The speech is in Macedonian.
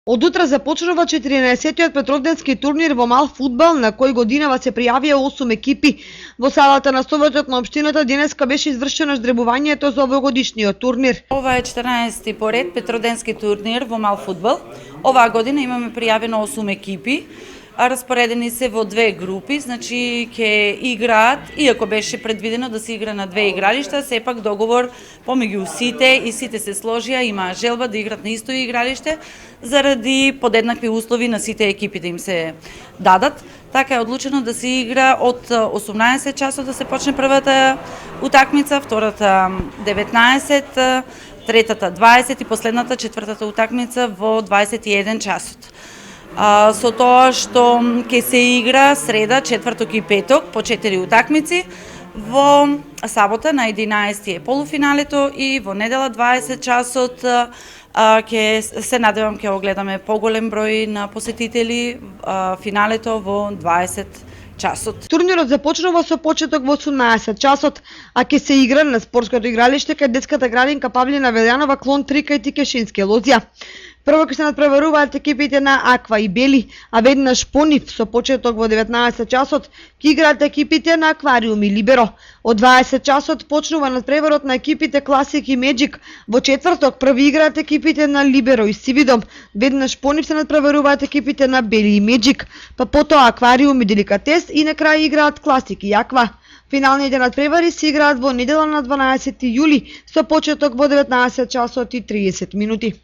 Од утре започнува 14-тиот Петроденски турнир во мал фудбал, на кој годинава се пријавија 8 екипи. Во салата на Советот на општината денеска беше извршено ждребувањето за овогодишниот турнир. Ова е 14-ти поред Петроденски турнир во мал фудбал. Оваа година имаме пријавено 8 екипи, распоредени се во две групи, значи ќе играат, иако беше предвидено да се игра на две игралишта, сепак договор помеѓу сите и сите се сложија, имаа желба да играат на исто игралиште заради подеднакви услови на сите екипи да им се дадат. Така е одлучено да се игра од 18 часот да се почне првата утакмица, втората 19, третата 20 и последната четвртата утакмица во 21 часот. Со тоа што ќе се игра среда, четврток и петок по 4 утакмици, во сабота на 11 е полуфиналето и во недела 20 часот ќе се надевам ќе огледаме поголем број на посетители, финалето во 20 часот. Турнирот започнува со почеток во 18 часот, а ќе се игра на спортското игралиште кај детската градинка Павлина Велјанова, клон 3 кај Тикешински лозија. Прво ќе се надпреваруваат екипите на Аква и Бели, а веднаш по нив со почеток во 19 часот ќе играат екипите на Аквариум и Либеро. Од 20 часот почнува надпреварот на екипите Класик и Меджик. Во четврток први играат екипите на Либеро и Сивидом, веднаш по нив се надпреваруваат екипите на Бели и Меджик, па потоа Аквариум и Деликатес и на крај играат Класик и Аква. Финалните надпревари се играат во недела на 12 јули со почеток во 19 часот и 30 минути.